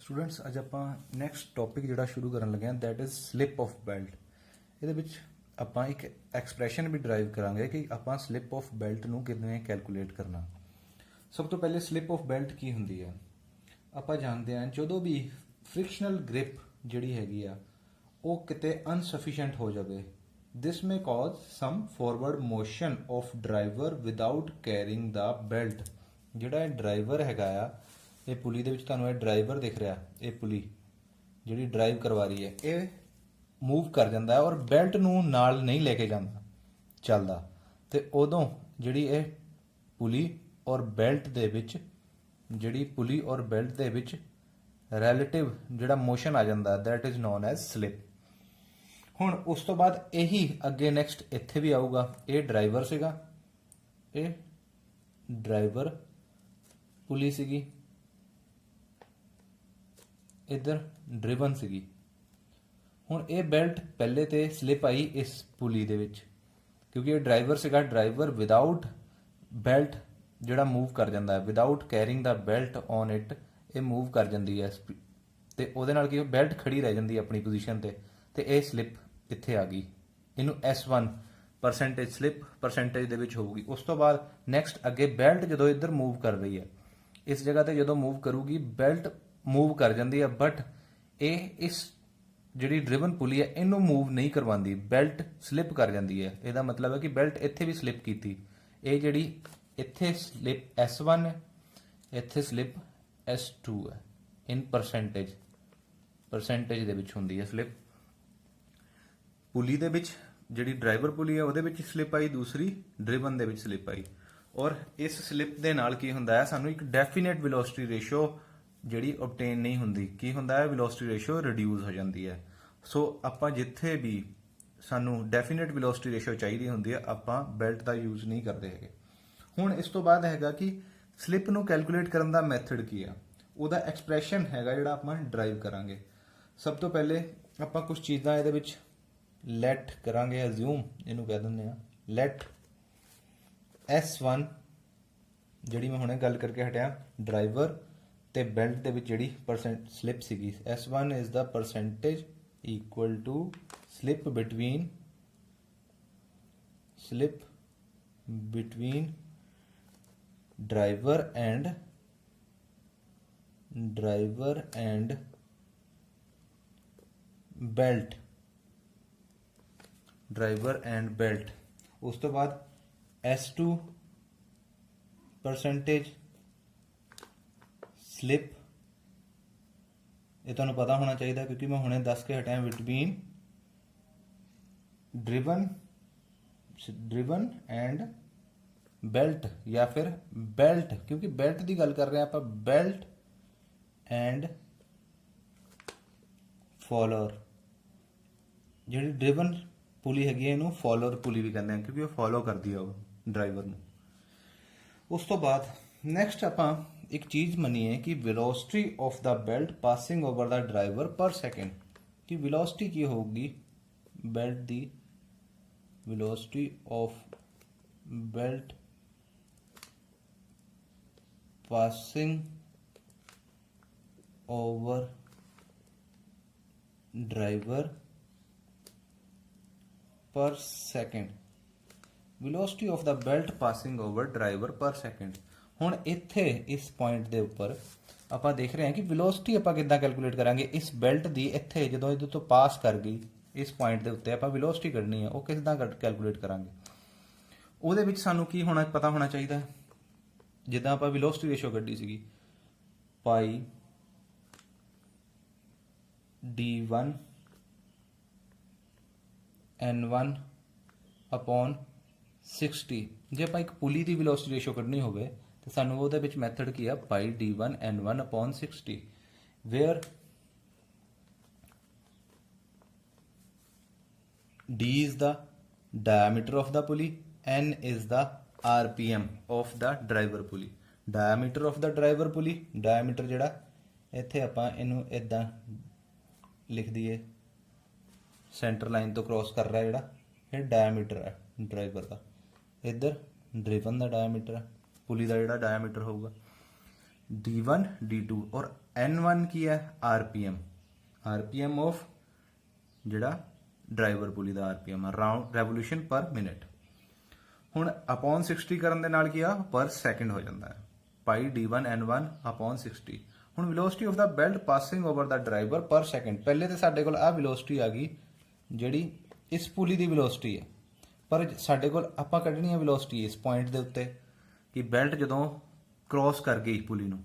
Students अज आप next topic जोड़ा शुरू करन लगे हैं that is slip of belt. ये आप एक एक्सप्रैशन भी डराइव करांगे कि आप स्लिप ऑफ बैल्ट नूं किवें कैलकुलेट करना। सब तो पहले स्लिप ऑफ बैल्ट की हुंदी है आप जानते हैं जो भी फ्रिक्शनल ग्रिप जिहड़ी हैगी आ वो किते अनसफिशेंट हो जाए दिस में cause some forward motion of driver without carrying the belt. जिहड़ा ड्राइवर हैगा आ ये पुली दे विच तुहानूं ड्राइवर दिख रहा ये पुली जिहड़ी ड्राइव करवा रही है ये मूव कर जाता है और बैल्ट नूं नाल नहीं लेके जाता चलदा ते उदों जिहड़ी ये पुली और बैल्ट दे विच जिहड़ी पुली और बैल्ट दे विच रैलेटिव जिहड़ा मोशन आ जाता that is known as slip. हुण उस तो बाद यही अगे नैक्सट इत्थे भी आऊगा ये ड्राइवर सीगा ये ड्राइवर पुली सीगी इधर ड्रिवन सीगी। हुण ये बैल्ट पहले तो स्लिप आई इस पुली दे विच क्योंकि ये ड्राइवर सीगा ड्राइवर विदाउट बैल्ट जिहड़ा मूव कर जाता है without carrying the belt on it ये मूव कर जाती है तो उहदे नाल की बैल्ट खड़ी रह जाती है अपनी पोजीशन ते ये स्लिप इत्थे आ गई इनू S1 परसेंटेज स्लिप परसेंटेज दे विच होगी। उस तो बाद नैक्सट अगे बैल्ट जो इधर मूव कर रही है इस जगह ते जो मूव करूगी बैल्ट मूव कर जाती है बट ये इस जिहड़ी ड्रिवन पुली है इनू मूव नहीं करवाती बैल्ट स्लिप कर जाती है। इसका मतलब है कि बैल्ट इत्थे भी स्लिप की ये जिहड़ी इत्थे स्लिप S1 है इत्थे स्लिप S2 है इन परसेंटेज दे विच हुंदी है स्लिप। पुली दे विच जिहड़ी ड्राइवर पुली है उहदे विच स्लिप आई दूसरी ड्रिवन दे विच स्लिप आई और इस स्लिप दे नाल की हुंदा है सानू एक डेफिनेट वेलोसिटी रेशो जिहड़ी ऑबटेन नहीं हुंदी की हुंदा है वेलोसिटी रेशो रिड्यूस हो जाती है। सो आपां जिथे भी सानू डेफिनेट वेलोसिटी रेशो चाहिए हुंदी है आपां बैल्ट का यूज नहीं करते है। हुण इस तो बाद हैगा कि स्लिप नूं कैलकुलेट करन दा मैथड की है उहदा एक्सप्रैशन हैगा जिहड़ा आपां ड्राइव करांगे। सब तो पहले आपां कुछ चीज़ां इहदे विच लैट करांगे अज्यूम इहनूं कह दिंदे आ लैट S1 जिहड़ी मैं हुणे गल करके हटिया ड्राइवर ते बैल्ट दे विच जिहड़ी परसेंट स्लिप सीगी S1 is the percentage equal to slip between driver and belt. उस तो बाद S2 परसेंटेज स्लिप ये तुहानूं पता होना चाहिए क्योंकि मैं हुणे दस के Hatia between driven and belt या फिर बैल्ट क्योंकि बैल्ट की गल कर रहे हैं आप बैल्ट एंड फॉलोअर जिहड़ी ड्रिवन पुली हैगी इहनूं फॉलोअर पुली भी कहते हैं क्योंकि वो फॉलो करती है ड्राइवर नूं। उस तो बाद नैक्सट आपां एक चीज़ मनीए कि velocity of the belt passing over the driver per second कि वेलोसिटी की होगी बेल्ट दी velocity of belt passing over driver per second velocity of the belt passing over driver per second. हुण इत्थे इस पॉइंट के उपर आप देख रहे हैं कि वेलोसिटी आप किद्दां कैलकुलेट करांगे इस बेल्ट की इत्थे जो इधर तो पास कर गई इस पॉइंट के उत्ते आप वेलोसिटी कढ़नी है वो किद्दां कैलकुलेट करांगे उहदे विच सानू की होना पता होना चाहिए जिद्दां आप वेलोसिटी रेशो कढ़ी सीगी पाई D1 N1 अपॉन 60 जे आप एक पुली की वेलोसिटी रेशो कढ़नी होवे तो सानू उहदे विच मैथड की है pi D1 N1 upon 60 where D is the diameter of the pulley N is the RPM of the driver pulley। diameter of the driver pulley diameter जिहड़ा इत्थे आपां इहनूं इदां लिख दईए सेंटर लाइन तो क्रॉस कर रहा है जिहड़ा ये डायमीटर है ड्राइवर का इधर ड्रिवन का डायमीटर है पुली का जिहड़ा डायमीटर होगा D1 D2 और N1 की है RPM ऑफ ਜਿਹੜਾ ਡਰਾਈਵਰ ਪੁਲੀ ਦਾ RPM ਰਾਉਂਡ ਰੈਵੋਲੂਸ਼ਨ ਪਰ ਮਿੰਟ। ਹੁਣ ਅਪੋਨ 60 ਕਰਨ ਦੇ ਨਾਲ ਕੀ ਆ ਪਰ ਸੈਕਿੰਡ ਹੋ ਜਾਂਦਾ ਹੈ ਪਾਈ D1 N1 ਅਪੋਨ 60। ਹੁਣ velocity of the belt passing over the driver ਪਰ ਸੈਕਿੰਡ। ਪਹਿਲੇ ਤੇ ਸਾਡੇ ਕੋਲ ਆ ਵੈਲੋਸਿਟੀ ਆ ਗਈ ਜਿਹੜੀ ਇਸ ਪੁਲੀ ਦੀ ਵੈਲੋਸਿਟੀ ਹੈ, ਪਰ ਸਾਡੇ ਕੋਲ ਆਪਾਂ ਕੱਢਣੀ ਹੈ ਵੈਲੋਸਿਟੀ ਇਸ ਪੁਆਇੰਟ ਦੇ ਉੱਤੇ ਕਿ ਬੈਲਟ ਜਦੋਂ ਕ੍ਰੋਸ ਕਰ ਗਈ ਪੁਲੀ ਨੂੰ।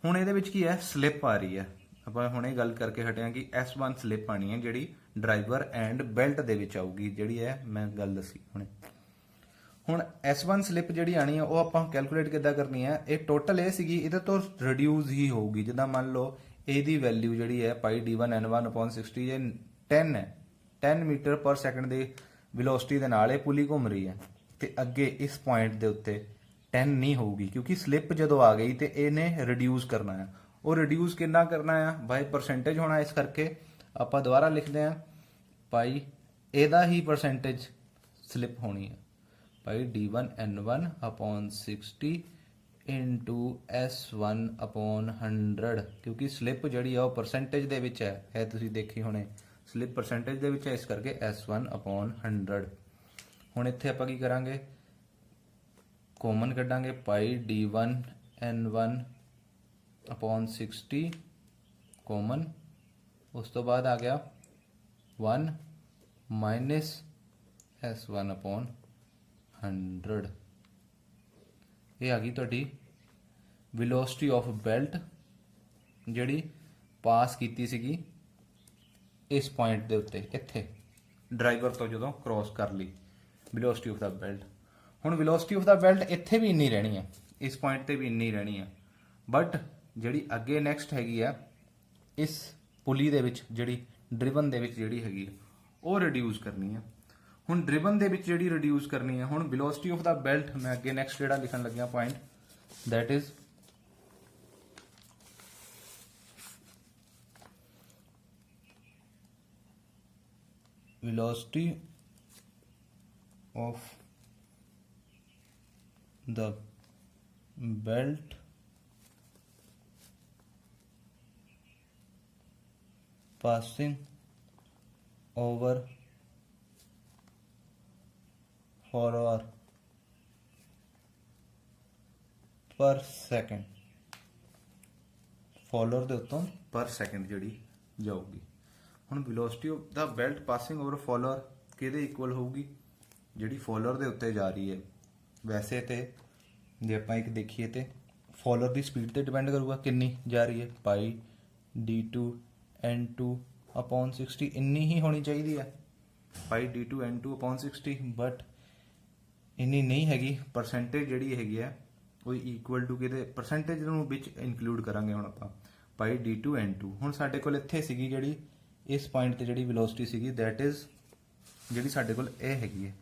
ਹੁਣ ਇਹਦੇ ਵਿੱਚ ਕੀ ਹੈ ਸਲਿੱਪ ਆ ਰਹੀ ਹੈ। ਆਪਾਂ ਹੁਣੇ ਗੱਲ ਕਰਕੇ ਹਟੇ ਹਾਂ ਕਿ S1 ਸਲਿੱਪ ਆਣੀ ਹੈ ਜਿਹੜੀ ਡਰਾਈਵਰ ਐਂਡ ਬੈਲਟ ਦੇ ਵਿੱਚ ਆਊਗੀ, ਜਿਹੜੀ ਹੈ ਮੈਂ ਗੱਲ ਦੱਸੀ ਹੁਣੇ। ਹੁਣ S1 ਸਲਿੱਪ ਜਿਹੜੀ ਆਣੀ ਹੈ ਉਹ ਆਪਾਂ ਕੈਲਕੂਲੇਟ ਕਿੱਦਾਂ ਕਰਨੀ ਹੈ, ਇਹ ਟੋਟਲ ਇਹ ਸੀਗੀ ਇਹਦੇ ਤੋਂ ਰਿਡਿਊਸ ਹੀ ਹੋਊਗੀ। ਜਿੱਦਾਂ ਮੰਨ ਲਓ ਇਹਦੀ ਵੈਲਿਊ ਜਿਹੜੀ ਹੈ ਪਾਈ D1 N1 upon 60 ਇਹ 10 ਹੈ, 10 ਮੀਟਰ ਪਰ ਸੈਕਿੰਡ ਦੀ ਵੈਲੋਸਿਟੀ ਦੇ ਨਾਲ ਇਹ ਪੁਲੀ ਘੁੰਮ ਰਹੀ ਹੈ ਤੇ ਅੱਗੇ ਇਸ ਪੁਆਇੰਟ ਦੇ ਉੱਤੇ 10 ਨਹੀਂ ਹੋਊਗੀ ਕਿਉਂਕਿ ਸਲਿੱਪ ਜਦੋਂ ਆ ਗਈ ਤੇ ਇਹਨੇ ਰਿਡਿਊਸ ਕਰਨਾ ਹੈ। ਉਹ ਰਿਡਿਊਸ ਕਿੰਨਾ ਕਰਨਾ ਆ ਬਾਈ ਪਰਸੈਂਟੇਜ ਹੋਣਾ, ਇਸ ਕਰਕੇ ਆਪਾਂ ਦੁਬਾਰਾ ਲਿਖਦੇ ਹਾਂ ਪਾਈ ਇਹਦਾ ਹੀ ਪਰਸੈਂਟੇਜ ਸਲਿੱਪ ਹੋਣੀ ਹੈ ਪਾਈ D1 N1 upon 60 into S1 upon 100 ਕਿਉਂਕਿ ਸਲਿੱਪ ਜਿਹੜੀ ਆ ਉਹ ਪਰਸੈਂਟੇਜ ਦੇ ਵਿੱਚ ਹੈ, ਇਹ ਤੁਸੀਂ ਦੇਖੀ ਹੋਣੇ ਸਲਿੱਪ ਪਰਸੈਂਟੇਜ ਦੇ ਵਿੱਚ ਹੈ, ਇਸ ਕਰਕੇ S1 upon 100। ਹੁਣ ਇੱਥੇ ਆਪਾਂ ਕੀ ਕਰਾਂਗੇ ਕਾਮਨ ਕੱਢਾਂਗੇ ਪਾਈ D1 N1 upon 60 ਕਾਮਨ, ਉਸ ਤੋਂ ਬਾਅਦ ਆ ਗਿਆ 1 ਮਾਈਨਸ S1 upon 100। ਇਹ ਆ ਗਈ ਤੁਹਾਡੀ ਵੈਲੋਸਿਟੀ ਆਫ ਬੈਲਟ ਜਿਹੜੀ ਪਾਸ ਕੀਤੀ ਸੀਗੀ ਇਸ ਪੁਆਇੰਟ ਦੇ ਉੱਤੇ, ਇੱਥੇ ਡਰਾਈਵਰ ਤੋਂ ਜਦੋਂ ਕ੍ਰੋਸ ਕਰ ਲਈ ਵੈਲੋਸਿਟੀ ਆਫ ਦਾ ਬੈਲਟ। ਹੁਣ ਵੈਲੋਸਿਟੀ ਆਫ ਦਾ ਬੈਲਟ ਇੱਥੇ ਵੀ ਇੰਨੀ ਰਹਿਣੀ ਹੈ, ਇਸ ਪੁਆਇੰਟ ਤੇ ਵੀ ਇੰਨੀ ਰਹਿਣੀ ਹੈ, ਬਟ ਜਿਹੜੀ ਅੱਗੇ ਨੈਕਸਟ ਹੈਗੀ ਆ ਇਸ ਪੁਲੀ ਦੇ ਵਿੱਚ ਜਿਹੜੀ ਡਰਿਵਨ ਦੇ ਵਿੱਚ ਜਿਹੜੀ ਹੈਗੀ ਆ ਉਹ ਰਿਡਿਊਸ ਕਰਨੀ ਹੈ। ਹੁਣ ਡਰਿਵਨ ਦੇ ਵਿੱਚ ਜਿਹੜੀ ਰਿਡਿਊਸ ਕਰਨੀ ਹੈ, ਹੁਣ ਵੈਲੋਸਿਟੀ ਆਫ ਦਾ ਬੈਲਟ ਮੈਂ ਅੱਗੇ ਨੈਕਸਟ ਜਿਹੜਾ ਲਿਖਣ ਲੱਗਿਆ point that is velocity of the belt passing over follower ਪਰ ਸੈਕਿੰਡ, ਫੋਲੋਅਰ ਦੇ ਉੱਤੋਂ ਪਰ ਸੈਕਿੰਡ ਜਿਹੜੀ ਜਾਊਗੀ। ਹੁਣ velocity of the belt passing over follower ਕਿਹਦੇ ਇਕੁਅਲ ਹੋਊਗੀ, ਜਿਹੜੀ ਫੋਲੋਅਰ ਦੇ ਉੱਤੇ ਜਾ ਰਹੀ ਹੈ। ਵੈਸੇ ਤੇ ਜੇ ਆਪਾਂ ਇੱਕ ਦੇਖੀਏ ਤੇ ਫੋਲੋਅਰ ਦੀ ਸਪੀਡ ਤੇ ਡਿਪੈਂਡ ਕਰੂਗਾ ਕਿੰਨੀ ਜਾ ਰਹੀ ਹੈ, ਪਾਈ D2 N2 upon 60 ਇੰਨੀ ਹੀ ਹੋਣੀ ਚਾਹੀਦੀ ਹੈ, ਪਾਈ D2 N2 upon 60, ਬਟ ਇੰਨੀ ਨਹੀਂ ਹੈਗੀ। ਪਰਸੈਂਟੇਜ ਜਿਹੜੀ ਹੈਗੀ ਹੈ ਉਹ ਇਕੁਅਲ ਟੂ ਕਿਤੇ ਪਰਸੈਂਟੇਜ ਨੂੰ ਵਿੱਚ ਇਨਕਲੂਡ ਕਰਾਂਗੇ ਹੁਣ ਆਪਾਂ ਪਾਈ D2 N2। ਹੁਣ ਸਾਡੇ ਕੋਲ ਇੱਥੇ ਸੀਗੀ ਜਿਹੜੀ ਇਸ ਪੁਆਇੰਟ ਤੇ ਜਿਹੜੀ ਵੈਲੋਸਿਟੀ ਸੀਗੀ ਦੈਟ ਇਜ਼ ਜਿਹੜੀ ਸਾਡੇ ਕੋਲ ਇਹ ਹੈਗੀ ਹੈ।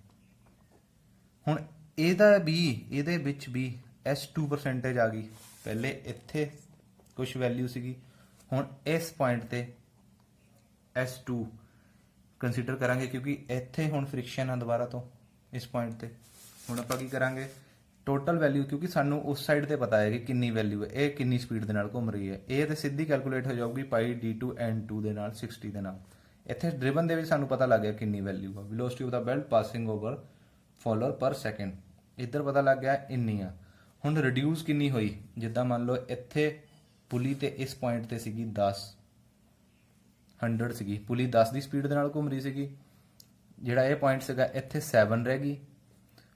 ਹੁਣ ਇਹਦਾ ਵੀ ਇਹਦੇ ਵਿੱਚ ਵੀ S2 ਪਰਸੈਂਟੇਜ ਆ ਗਈ, ਪਹਿਲੇ ਇੱਥੇ ਕੁਝ ਵੈਲਿਊ ਸੀਗੀ, ਹੁਣ ਇਸ ਪੁਆਇੰਟ ਤੇ S2 ਕੰਸੀਡਰ ਕਰਾਂਗੇ ਕਿਉਂਕਿ ਇੱਥੇ ਹੁਣ ਫ੍ਰਿਕਸ਼ਨ ਆ ਦੁਬਾਰਾ ਤੋਂ ਇਸ ਪੁਆਇੰਟ ਤੇ। ਹੁਣ ਆਪਾਂ ਕੀ ਕਰਾਂਗੇ ਟੋਟਲ ਵੈਲਿਊ, ਕਿਉਂਕਿ ਸਾਨੂੰ ਉਸ ਸਾਈਡ ਤੇ ਪਤਾ ਹੈ ਕਿ ਕਿੰਨੀ ਵੈਲਿਊ ਹੈ, ਇਹ ਕਿੰਨੀ ਸਪੀਡ ਦੇ ਨਾਲ ਘੁੰਮ ਰਹੀ ਹੈ, ਇਹ ਤੇ ਸਿੱਧੀ ਕੈਲਕੂਲੇਟ ਹੋ ਜਾਊਗੀ ਪਾਈ D2 N2 ਦੇ ਨਾਲ 60 ਦੇ ਨਾਲ। ਇੱਥੇ ਡਰਿਵਨ ਦੇ ਵਿੱਚ ਸਾਨੂੰ ਪਤਾ ਲੱਗ ਗਿਆ ਕਿੰਨੀ ਵੈਲਿਊ ਆ, velocity of the belt passing over follower ਪਰ ਸੈਕਿੰਡ, ਇੱਧਰ ਪਤਾ ਲੱਗ ਗਿਆ ਇੰਨੀ ਆ। ਹੁਣ ਰਿਡਿਊਸ ਕਿੰਨੀ ਹੋਈ, ਜਿੱਦਾਂ ਮੰਨ ਲਓ ਇੱਥੇ ਪੁਲੀ ਤੇ ਇਸ ਪੁਆਇੰਟ ਤੇ ਸੀਗੀ 100 ਸੀਗੀ, ਪੁਲੀ 10 ਦੀ ਸਪੀਡ ਦੇ ਨਾਲ ਘੁੰਮ ਰਹੀ ਸੀਗੀ, ਜਿਹੜਾ ਇਹ ਪੁਆਇੰਟ ਸੀਗਾ ਇੱਥੇ 7 ਰਹਿ ਗਈ।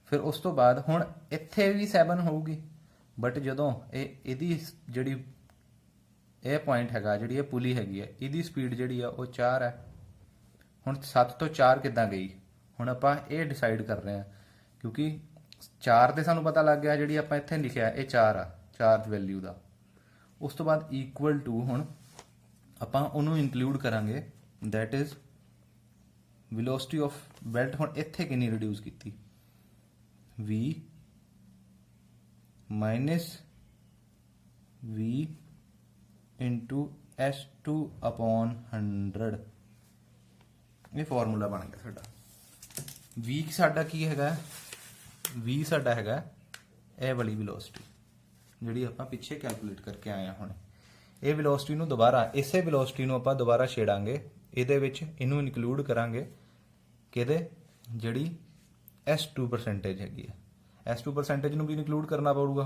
ਫਿਰ ਉਸ ਤੋਂ ਬਾਅਦ ਹੁਣ ਇੱਥੇ ਵੀ 7 ਹੋਊਗੀ, ਬਟ ਜਦੋਂ ਇਹਦੀ ਜਿਹੜੀ ਇਹ ਪੁਆਇੰਟ ਹੈਗਾ, ਜਿਹੜੀ ਇਹ ਪੁਲੀ ਹੈਗੀ ਹੈ, ਇਹਦੀ ਸਪੀਡ ਜਿਹੜੀ ਆ ਉਹ 4 ਹੈ। ਹੁਣ 7 ਤੋਂ 4 ਕਿੱਦਾਂ ਗਈ, ਹੁਣ ਆਪਾਂ ਇਹ ਡਿਸਾਈਡ ਕਰ ਰਹੇ ਹਾਂ ਕਿਉਂਕਿ 4 ਤੇ ਸਾਨੂੰ ਪਤਾ ਲੱਗ ਗਿਆ, ਜਿਹੜੀ ਆਪਾਂ ਇੱਥੇ ਲਿਖਿਆ ਇਹ 4 ਆ, ਚਾਰਜ ਵੈਲਿਊ ਦਾ। ਉਸ ਤੋਂ ਬਾਅਦ ਇਕੁਅਲ ਟੂ ਹੁਣ ਆਪਾਂ ਉਹਨੂੰ ਇਨਕਲੂਡ ਕਰਾਂਗੇ that is velocity of belt. ਹੁਣ ਇੱਥੇ ਕਿੰਨੀ ਰਿਡਿਊਸ ਕੀਤੀ, V minus V into S2 upon 100। ਇਹ ਫਾਰਮੂਲਾ ਬਣ ਗਿਆ ਸਾਡਾ। V ਸਾਡਾ ਕੀ ਹੈਗਾ, V ਸਾਡਾ ਹੈਗਾ ਇਹ ਵਾਲੀ ਵੈਲੋਸਿਟੀ, ਜਿਹੜੀ ਆਪਾਂ ਪਿੱਛੇ ਕੈਲਕੂਲੇਟ ਕਰਕੇ ਆਏ ਹਾਂ ਹੁਣ। ਇਹ ਵੈਲੋਸਿਟੀ ਨੂੰ ਦੁਬਾਰਾ ਇਸੇ ਵੈਲੋਸਿਟੀ ਨੂੰ ਆਪਾਂ ਦੁਬਾਰਾ ਛੇੜਾਂਗੇ, ਇਹਦੇ ਵਿੱਚ ਇਹਨੂੰ ਇਨਕਲੂਡ ਕਰਾਂਗੇ ਕਿਹਦੇ, ਜਿਹੜੀ S2 ਪਰਸੈਂਟੇਜ ਹੈਗੀ ਹੈ। S2 ਪਰਸੈਂਟੇਜ ਨੂੰ ਵੀ ਇਨਕਲੂਡ ਕਰਨਾ ਪਊਗਾ।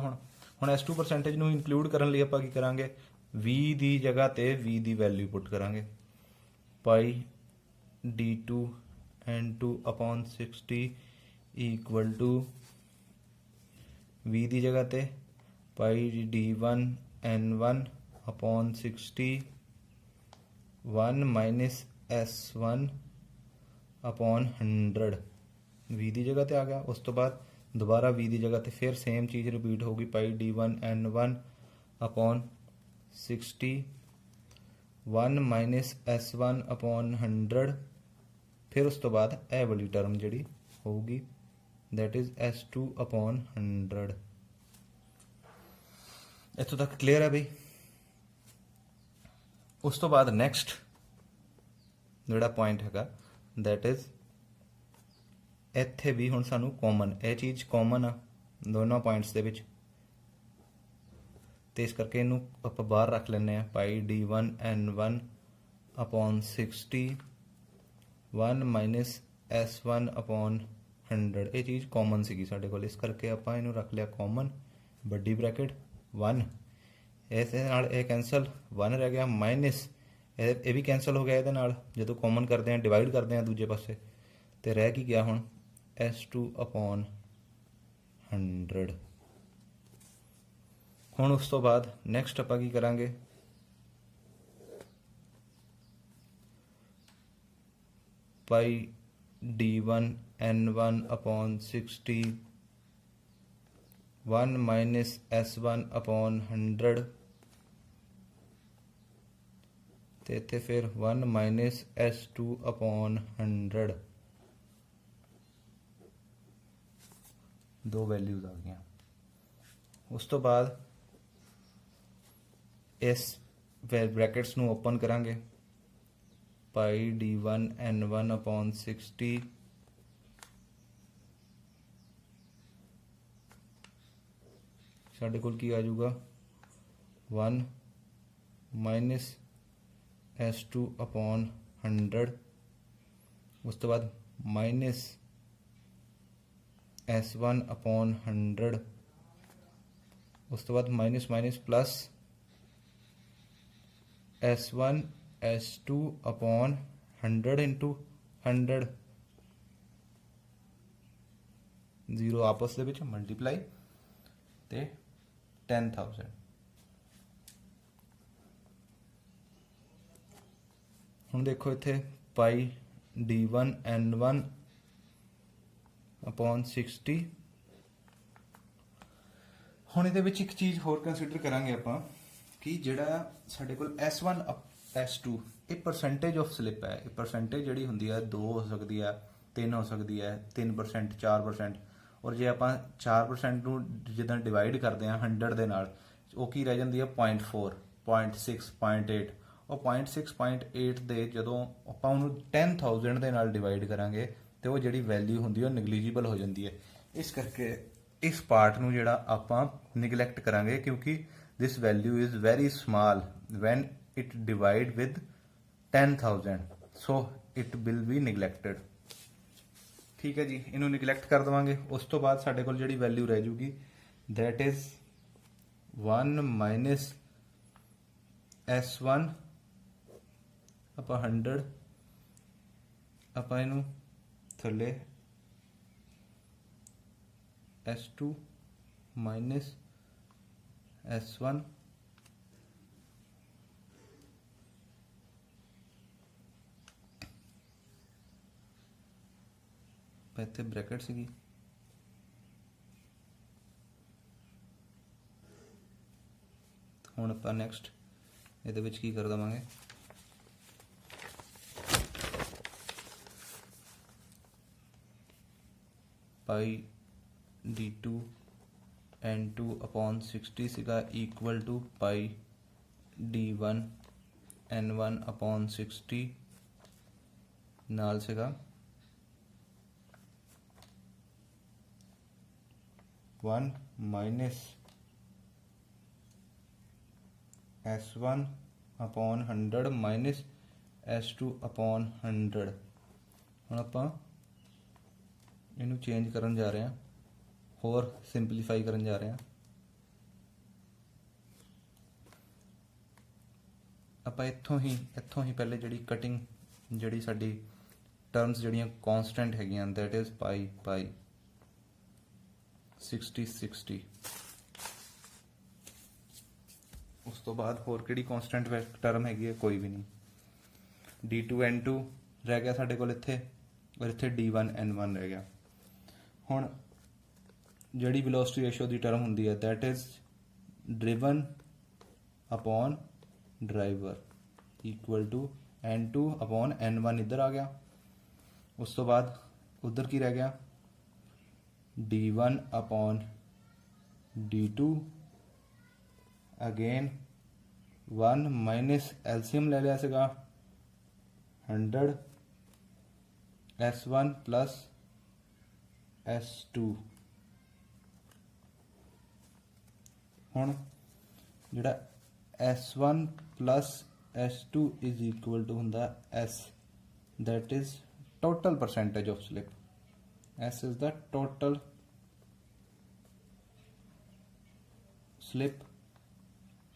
ਹੁਣ S2 ਪਰਸੈਂਟੇਜ ਨੂੰ ਇਨਕਲੂਡ ਕਰਨ ਲਈ ਆਪਾਂ ਕੀ ਕਰਾਂਗੇ, V ਦੀ ਜਗ੍ਹਾ ਤੇ V ਦੀ ਵੈਲਿਊ ਪੁੱਟ ਕਰਾਂਗੇ, pi D2 N2 upon 60 equal to V ਦੀ ਜਗ੍ਹਾ ਤੇ ਪਾਈ D1 N1 upon 60 1 minus S1 upon 100 V ਦੀ ਜਗ੍ਹਾ ਤੇ ਆ ਗਿਆ। ਉਸ ਤੋਂ ਬਾਅਦ ਦੁਬਾਰਾ V ਦੀ ਜਗ੍ਹਾ ਤੇ ਫਿਰ ਸੇਮ ਚੀਜ਼ ਰਿਪੀਟ ਹੋਊਗੀ, ਪਾਈ D1 N1 upon 60 1 minus S1 upon 100, ਫਿਰ ਉਸ ਤੋਂ ਬਾਅਦ ਇਹ ਵਾਲੀ ਟਰਮ ਜਿਹੜੀ ਹੋਊਗੀ that is S2 upon 100। ਇੱਥੋਂ ਤੱਕ ਕਲੀਅਰ ਹੈ ਬਈ। ਉਸ ਤੋਂ ਬਾਅਦ ਨੈਕਸਟ ਜਿਹੜਾ ਪੁਆਇੰਟ ਹੈਗਾ that is ਇੱਥੇ ਵੀ ਹੁਣ ਸਾਨੂੰ ਕਾਮਨ, ਇਹ ਚੀਜ਼ ਕਾਮਨ ਆ ਦੋਨੋਂ ਪੁਆਇੰਟਸ ਦੇ ਵਿੱਚ, ਤੇ ਇਸ ਕਰਕੇ ਇਹਨੂੰ ਆਪਾਂ ਬਾਹਰ ਰੱਖ ਲੈਂਦੇ ਆ, ਪਾਈ D1 N1 upon 60 1 minus S1 upon 100। ਇਹ ਚੀਜ਼ ਕਾਮਨ ਸੀਗੀ ਸਾਡੇ ਕੋਲ, ਇਸ ਕਰਕੇ ਆਪਾਂ ਇਹਨੂੰ ਰੱਖ ਲਿਆ ਕਾਮਨ, ਵੱਡੀ ਬ੍ਰੈਕਟ 1, ਇਸ ਦੇ ਨਾਲ ਇਹ ਕੈਂਸਲ, 1 ਰਹਿ ਗਿਆ, ਮਾਈਨਸ ਇਹ ਵੀ ਕੈਂਸਲ ਹੋ ਗਿਆ ਇਹਦੇ ਨਾਲ, ਜਦੋਂ ਕਾਮਨ ਕਰਦੇ ਆ ਡਿਵਾਈਡ ਕਰਦੇ ਆ ਦੂਜੇ ਪਾਸੇ, ਤੇ ਰਹਿ ਕੀ ਗਿਆ ਹੁਣ S2 upon 100। ਹੁਣ ਉਸ ਤੋਂ ਬਾਅਦ ਨੈਕਸਟ ਆਪਾਂ ਕੀ ਕਰਾਂਗੇ, ਪਾਈ D1 N1 upon 60 1 minus S1 upon 100, ਤੇ ਇੱਥੇ ਫਿਰ 1 minus S2 upon 100, ਦੋ ਵੈਲਿਊਜ਼ ਆ ਗਈਆਂ। ਉਸ ਤੋਂ ਬਾਅਦ ਇਸ ਬ੍ਰੈਕਟਸ ਨੂੰ ਓਪਨ ਕਰਾਂਗੇ, ਪਾਈ D1 N1 upon 60 ਸਾਡੇ ਕੋਲ ਕੀ ਆ ਜਾਊਗਾ 1 minus S2 upon 100, ਉਸ ਤੋਂ ਬਾਅਦ ਮਾਈਨਸ S1 upon 100, ਉਸ ਤੋਂ ਬਾਅਦ minus minus plus S1 S2 upon 100 into 100, 0 ਆਪਸ ਦੇ ਵਿੱਚ ਮਲਟੀਪਲਾਈ ਤੇ 10,000। ਹੁਣ ਦੇਖੋ ਇੱਥੇ ਪਾਈ D1 N1 upon 60। ਹੁਣ ਇਹਦੇ ਵਿੱਚ ਇੱਕ ਚੀਜ਼ ਹੋਰ ਕੰਸੀਡਰ ਕਰਾਂਗੇ ਆਪਾਂ ਕਿ ਜਿਹੜਾ ਸਾਡੇ ਕੋਲ S1 S2 ਇਹ ਪਰਸੈਂਟੇਜ ਆਫ ਸਲਿੱਪ ਹੈ। ਇਹ ਪਰਸੈਂਟੇਜ ਜਿਹੜੀ ਹੁੰਦੀ ਹੈ 2 ਹੋ ਸਕਦੀ ਹੈ, 3 ਹੋ ਸਕਦੀ ਹੈ, 3%, 4%, ਔਰ ਜੇ ਆਪਾਂ 4% ਨੂੰ ਜਿੱਦਾਂ ਡਿਵਾਈਡ ਕਰਦੇ ਹਾਂ 100 ਦੇ ਨਾਲ, ਉਹ ਕੀ ਰਹਿ ਜਾਂਦੀ ਹੈ 0.4, 0.6, 0.8। ਉਹ 0.6, 0.8 ਦੇ ਜਦੋਂ ਆਪਾਂ ਉਹਨੂੰ 10,000 ਦੇ ਨਾਲ ਡਿਵਾਈਡ ਕਰਾਂਗੇ ਤੇ ਉਹ ਜਿਹੜੀ ਵੈਲਿਊ ਹੁੰਦੀ ਹੈ ਉਹ ਨੈਗਲੀਜੀਬਲ ਹੋ ਜਾਂਦੀ ਹੈ। ਇਸ ਕਰਕੇ ਇਸ ਪਾਰਟ ਨੂੰ ਜਿਹੜਾ ਆਪਾਂ ਨਿਗਲੈਕਟ ਕਰਾਂਗੇ, ਕਿਉਂਕਿ this value is very small when it divide with 10,000, so it will be neglected। ਠੀਕ ਹੈ ਜੀ, ਇਹਨੂੰ ਨਿਗਲੈਕਟ ਕਰ ਦੇਵਾਂਗੇ। ਉਸ ਤੋਂ ਬਾਅਦ ਸਾਡੇ ਕੋਲ ਜਿਹੜੀ ਵੈਲਿਊ ਰਹਿ ਜੂਗੀ that is 1 minus S1 ਆਪਾਂ 100, ਆਪਾਂ ਇਹਨੂੰ ਥੱਲੇ S2 minus S1 ਇੱਥੇ ਬ੍ਰੈਕਟ ਸੀਗੀ, ਹੁਣ ਆਪਾਂ ਨੈਕਸਟ ਇਹਦੇ ਵਿੱਚ ਕੀ ਕਰ ਦੇਵਾਂਗੇ, ਪਾਈ D2 N2 upon 60 ਸੀਗਾ equal to pi D1 N1 upon 60 ਨਾਲ ਸੀਗਾ 1 minus S1 upon 100 minus S2 upon 100। ਹੁਣ ਆਪਾਂ ਇਹਨੂੰ ਚੇਂਜ ਕਰਨ ਜਾ ਰਹੇ ਹਾਂ, ਹੋਰ ਸਿੰਪਲੀਫਾਈ ਕਰਨ ਜਾ ਰਹੇ ਹਾਂ। ਆਪਾਂ ਇੱਥੋਂ ਹੀ ਪਹਿਲੇ ਜਿਹੜੀ ਕਟਿੰਗ, ਜਿਹੜੀ ਸਾਡੀ ਟਰਮਸ ਜਿਹੜੀਆਂ ਕੌਨਸਟੈਂਟ ਹੈਗੀਆਂ, ਦੈਟ ਇਜ਼ ਪਾਈ 60। ਉਸ ਤੋਂ ਬਾਅਦ ਹੋਰ ਕਿਹੜੀ ਕੌਨਸਟੈਂਟ ਟਰਮ ਹੈਗੀ ਹੈ? ਕੋਈ ਵੀ ਨਹੀਂ। D2N2 ਰਹਿ ਗਿਆ ਸਾਡੇ ਕੋਲ ਇੱਥੇ, ਔਰ ਇੱਥੇ D1N1 ਰਹਿ ਗਿਆ। ਹੁਣ ਜਿਹੜੀ ਵੈਲੋਸਿਟੀ ਰੇਸ਼ੋ ਦੀ ਟਰਮ ਹੁੰਦੀ ਹੈ, that is driven upon driver equal to N2 upon N1 ਇੱਧਰ ਆ ਗਿਆ। ਉਸ ਤੋਂ ਬਾਅਦ ਉੱਧਰ ਕੀ ਰਹਿ ਗਿਆ? D1 upon D2 again 1 minus LCM ਲੈ ਲਿਆ ਸੀਗਾ 100 S1 ਪਲਸ S2। ਹੁਣ ਜਿਹੜਾ S1 plus S2 is equal to ਹੁੰਦਾ S, that is total percentage of slip. S is the total slip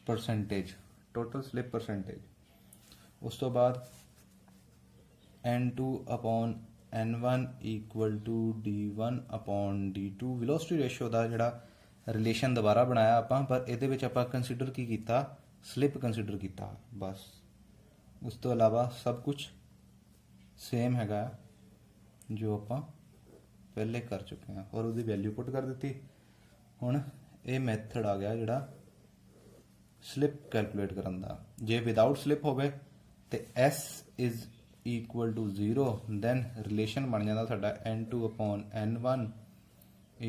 percentage, total slip percentage। ਉਸ ਤੋਂ ਬਾਅਦ N2 upon N1 equal to D1 upon D2। velocity ratio ਦਾ ਜਿਹੜਾ relation ਦੁਬਾਰਾ ਬਣਾਇਆ ਆਪਾਂ, ਪਰ ਇਹਦੇ ਵਿੱਚ ਆਪਾਂ ਕੰਸੀਡਰ ਕੀ ਕੀਤਾ? ਸਲਿਪ ਕੰਸੀਡਰ ਕੀਤਾ ਬਸ। ਉਸ ਤੋਂ ਇਲਾਵਾ ਸਭ ਕੁਝ ਸੇਮ ਹੈਗਾ ਜੋ ਆਪਾਂ ਪਹਿਲੇ ਕਰ ਚੁੱਕੇ ਹਾਂ, ਔਰ ਉਹਦੀ ਵੈਲਿਊ ਪੁੱਟ ਕਰ ਦਿੱਤੀ। ਹੁਣ ਇਹ ਮੈਥਡ ਆ ਗਿਆ ਜਿਹੜਾ ਸਲਿਪ ਕੈਲਕੂਲੇਟ ਕਰਨ ਦਾ। ਜੇ ਵਿਦਆਊਟ ਸਲਿਪ ਹੋਵੇ ਤੇ S is equal to 0, then relation ਬਣ ਜਾਂਦਾ ਸਾਡਾ N2 upon N1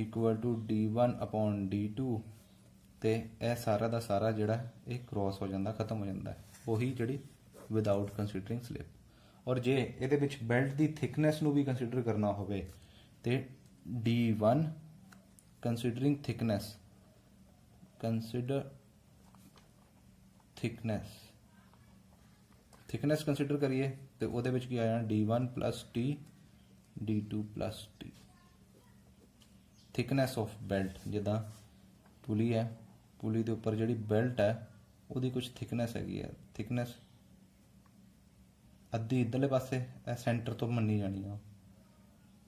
equal to D1 upon D2, ਤੇ ਇਹ ਸਾਰਾ ਦਾ ਸਾਰਾ ਜਿਹੜਾ ਇਹ ਕ੍ਰੋਸ ਹੋ ਜਾਂਦਾ, ਖਤਮ ਹੋ ਜਾਂਦਾ। ਉਹੀ ਜਿਹੜੀ ਵਿਦਆਊਟ ਕੰਸੀਡਰਿੰਗ ਸਲਿਪ। ਔਰ ਜੇ ਇਹਦੇ ਵਿੱਚ ਬੈਲਟ ਦੀ ਥਿਕਨੈਸ ਨੂੰ ਵੀ ਕੰਸੀਡਰ ਕਰਨਾ ਹੋਵੇ ਤੇ D1 considering thickness, consider thickness consider ਕਰੀਏ ਤੇ ਉਹਦੇ ਵਿੱਚ ਕੀ ਆ ਜਾਣਾ? D1 plus T D2 plus T। Thickness of belt, ਜਿੱਦਾਂ ਪੁਲੀ ਹੈ, ਪੁਲੀ ਦੇ ਉੱਪਰ ਜਿਹੜੀ ਬੈਲਟ ਹੈ ਉਹਦੀ ਕੁਝ ਥਿਕਨੈਸ ਹੈਗੀ ਹੈ। ਥਿਕਨੈਸ ਅੱਧੀ ਇੱਧਰਲੇ ਪਾਸੇ, ਇਹ ਸੈਂਟਰ ਤੋਂ ਮੰਨੀ ਜਾਣੀ ਆ,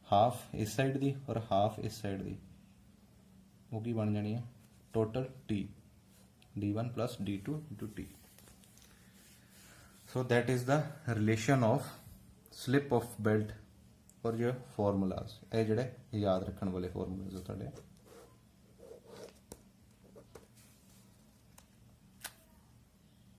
ਹਾਫ ਇਸ ਸਾਈਡ ਦੀ ਔਰ ਹਾਫ ਇਸ ਸਾਈਡ ਦੀ, ਉਹ ਕੀ ਬਣ ਜਾਣੀ ਹੈ? Total T, D1 plus D2 into T। So that is the relation of slip of belt और your formulas। ਇਹ ਜਿਹੜੇ ਯਾਦ ਰੱਖਣ ਵਾਲੇ formulas ਆ ਤੁਹਾਡੇ।